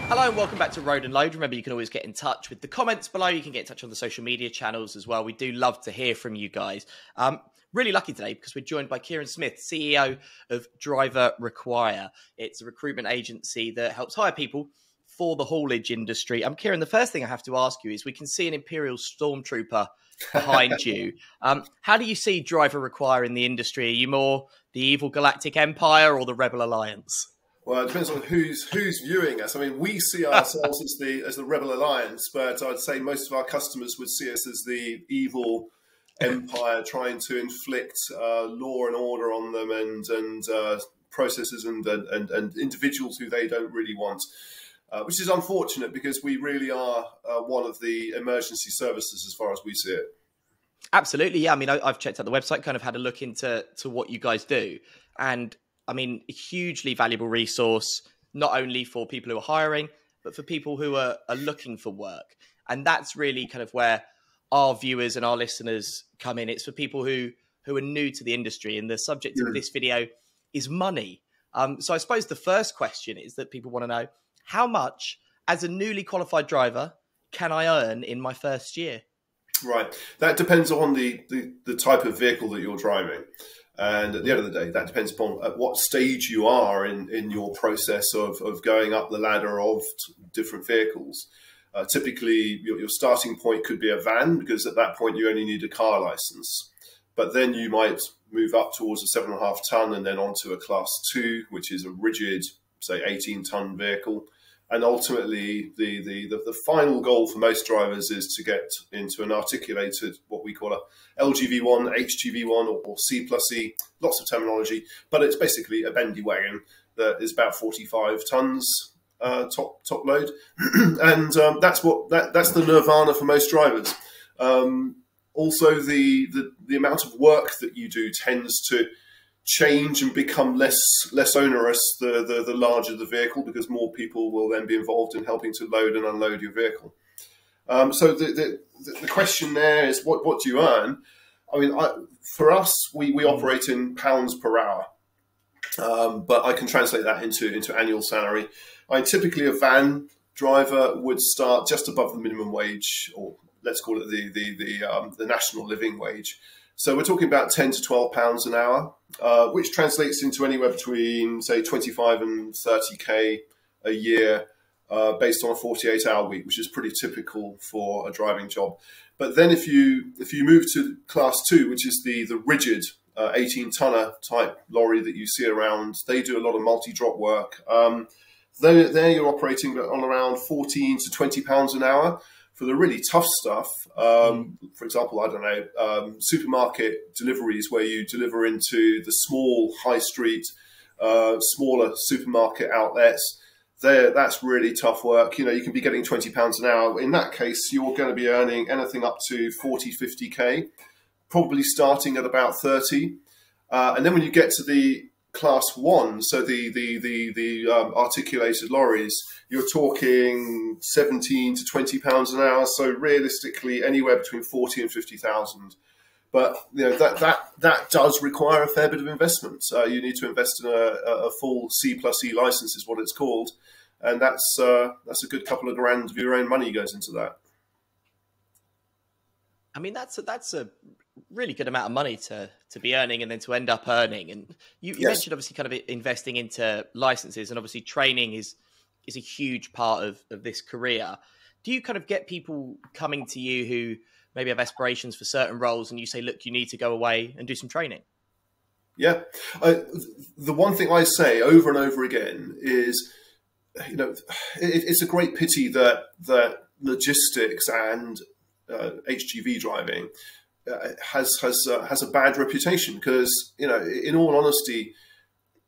Hello and welcome back to Road and Load. Remember, you can always get in touch with the comments below. You can get in touch on the social media channels as well. We do love to hear from you guys. Really lucky today because we're joined by Kieran Smith, CEO of Driver Require. It's a recruitment agency that helps hire people for the haulage industry. Kieran, the first thing I have to ask you is we can see an Imperial Stormtrooper behind you. How do you see Driver Require in the industry? Are you more the evil galactic empire or the Rebel Alliance? Well, it depends on who's viewing us. I mean, we see ourselves as the Rebel Alliance, but I'd say most of our customers would see us as the evil empire trying to inflict law and order on them and processes and individuals who they don't really want, which is unfortunate because we really are one of the emergency services as far as we see it. Absolutely, yeah. I mean, I've checked out the website, kind of had a look into what you guys do, and I mean, a hugely valuable resource, not only for people who are hiring, but for people who are looking for work. And that's really kind of where our viewers and our listeners come in. It's for people who are new to the industry. And the subject of this video is money. So I suppose the first question is that people want to know, how much, as a newly qualified driver, can I earn in my first year? Right. That depends on the type of vehicle that you're driving. And at the end of the day, that depends upon at what stage you are in your process of going up the ladder of different vehicles. Typically, your starting point could be a van, because at that point you only need a car license. But then you might move up towards a 7.5 ton and then onto a class 2, which is a rigid, say, 18-ton vehicle. And ultimately, the final goal for most drivers is to get into an articulated, what we call a LGV1, HGV1, or C+E, lots of terminology, but it's basically a bendy wagon that is about 45 tons top load, and that's the nirvana for most drivers. Also, the amount of work that you do tends to change and become less onerous the larger the vehicle, because more people will then be involved in helping to load and unload your vehicle. So the question there is, what do you earn? I mean, for us, we operate in pounds per hour, but I can translate that into annual salary. Typically, a van driver would start just above the minimum wage, or let's call it the national living wage. So we're talking about £10 to £12 an hour, which translates into anywhere between, say, 25 and 30k a year, based on a 48-hour week, which is pretty typical for a driving job. But then if you move to class 2, which is the rigid 18-tonner type lorry that you see around, they do a lot of multi-drop work. There you're operating on around £14 to £20 an hour. For the really tough stuff, for example, I don't know, supermarket deliveries where you deliver into the small high street, smaller supermarket outlets, that's really tough work. You know, you can be getting £20 an hour. In that case, you're going to be earning anything up to 40, 50k, probably starting at about 30. And then when you get to the class 1, so the articulated lorries, you're talking 17 to £20 an hour. So realistically, anywhere between 40 and 50,000. But you know that does require a fair bit of investment. You need to invest in a full C+E license, is what it's called, and that's a good couple of grand of your own money goes into that. I mean, that's a really good amount of money to be earning and then to end up earning. And you Yes. mentioned obviously kind of investing into licenses, and obviously training is a huge part of this career. Do you kind of get people coming to you who maybe have aspirations for certain roles and you say, look, you need to go away and do some training? Yeah. The one thing I say over and over again is, you know, it's a great pity that logistics and HGV driving has a bad reputation, because, you know, in all honesty,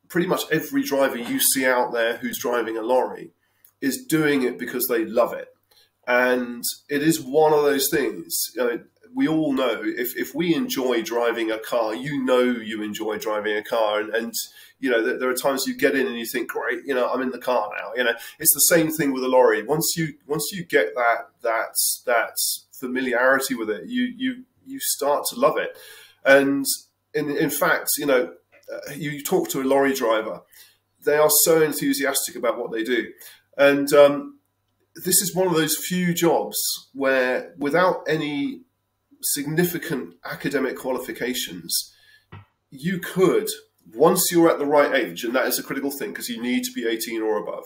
pretty much every driver you see out there who's driving a lorry is doing it because they love it. And it is one of those things, you know, we all know if we enjoy driving a car, you know you enjoy driving a car. And you know, there are times you get in and you think, great, you know, I'm in the car now. You know, it's the same thing with a lorry. Once you get that familiarity with it, you start to love it. And in fact, you know, you talk to a lorry driver, they are so enthusiastic about what they do. And this is one of those few jobs where, without any significant academic qualifications, you could, once you're at the right age, and that is a critical thing because you need to be 18 or above,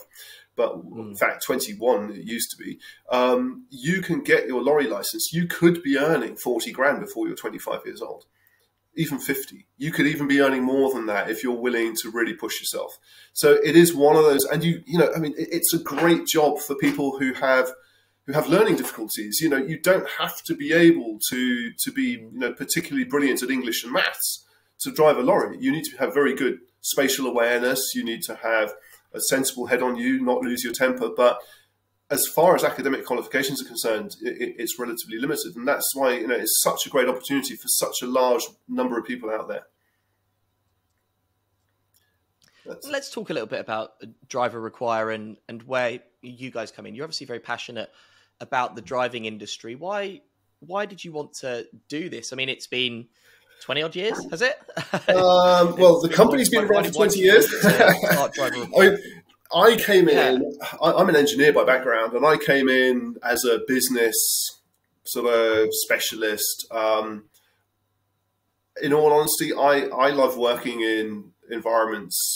but in fact 21 it used to be, you can get your lorry license. You could be earning 40 grand before you're 25 years old, even 50. You could even be earning more than that if you're willing to really push yourself. So it is one of those, and it's a great job for people who have learning difficulties. You don't have to be able to be particularly brilliant at English and maths to drive a lorry. You need to have very good spatial awareness. You need to have a sensible head on you, not lose your temper. But as far as academic qualifications are concerned, it's relatively limited. And that's why it's such a great opportunity for such a large number of people out there. Let's talk a little bit about Driver Require and where you guys come in. You're obviously very passionate about the driving industry. Why did you want to do this? I mean, it's been 20 odd years, has it? Well, the company's been around for 20 years. I came in, I'm an engineer by background, and I came in as a business sort of specialist. In all honesty, I love working in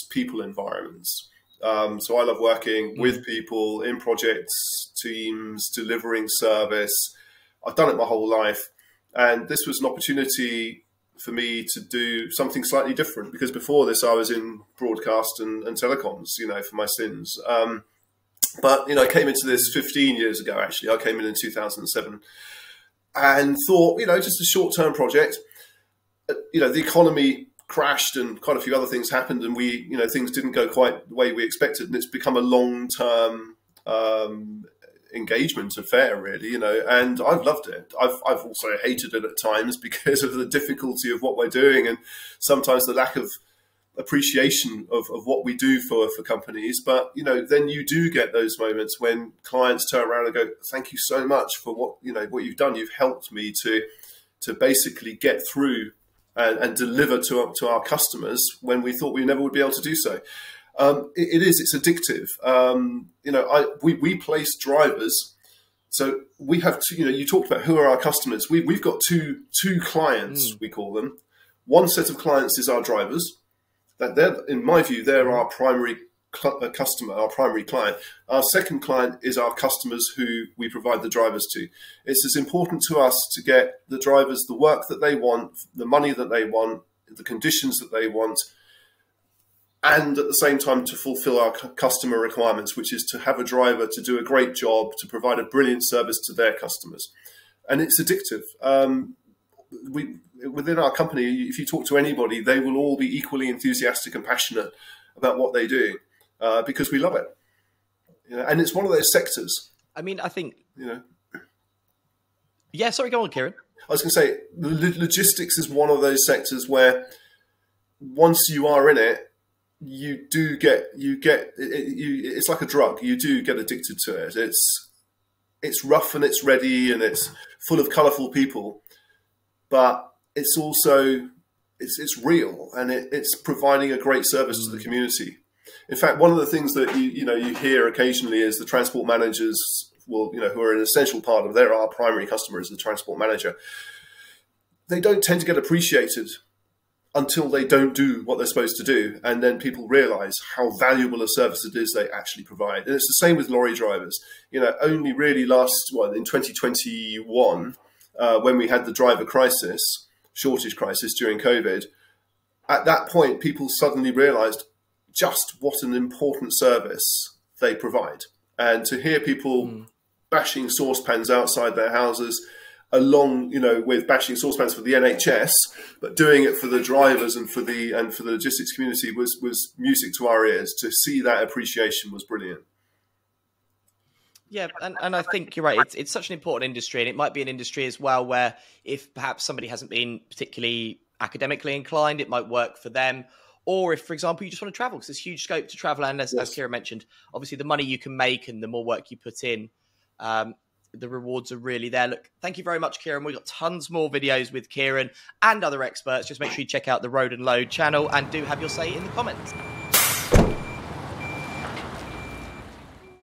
people environments. So I love working with people in projects, teams, delivering service. I've done it my whole life. And this was an opportunity for me to do something slightly different, because before this I was in broadcast and telecoms, for my sins. But I came into this 15 years ago, actually. I came in 2007 and thought, just a short-term project. The economy crashed and quite a few other things happened, and things didn't go quite the way we expected, and it's become a long-term engagement affair, really, and I've loved it. I've also hated it at times because of the difficulty of what we're doing, and sometimes the lack of appreciation of what we do for companies. But then you do get those moments when clients turn around and go, thank you so much for what you've done. You've helped me to basically get through and deliver to our customers when we thought we never would be able to do so. It's addictive. We place drivers. So we have you talked about who are our customers. We've got two clients, we call them. One set of clients is our drivers. That in my view, they're our primary customer, our primary client. Our second client is our customers who we provide the drivers to. It's as important to us to get the drivers the work that they want, the money that they want, the conditions that they want, and at the same time to fulfill our customer requirements, which is to have a driver to do a great job, to provide a brilliant service to their customers. And it's addictive. Within our company, if you talk to anybody, they will all be equally enthusiastic and passionate about what they do because we love it. And it's one of those sectors. I mean, I think... Yeah, sorry, go on, Kieran. I was going to say, logistics is one of those sectors where once you are in it, it's like a drug. You do get addicted to it. It's rough and it's ready and it's full of colourful people, but it's also it's real and it's providing a great service to the community. In fact, one of the things that you hear occasionally is the transport managers, who are an essential part of our primary customer is the transport manager. They don't tend to get appreciated until they don't do what they're supposed to do. And then people realize how valuable a service it is they actually provide. And it's the same with lorry drivers. Only really in 2021, when we had the driver shortage crisis during COVID, at that point, people suddenly realized just what an important service they provide. And to hear people bashing saucepans outside their houses, along, with bashing saucepans for the NHS, but doing it for the drivers and for the logistics community was music to our ears. To see that appreciation was brilliant. Yeah, and I think you're right. It's such an important industry, and it might be an industry as well where if perhaps somebody hasn't been particularly academically inclined, it might work for them. Or if, for example, you just want to travel, because there's huge scope to travel. And as Kieran mentioned, obviously the money you can make and the more work you put in, the rewards are really there. Look, thank you very much, Kieran. We've got tons more videos with Kieran and other experts. Just make sure you check out the Road and Load channel and do have your say in the comments.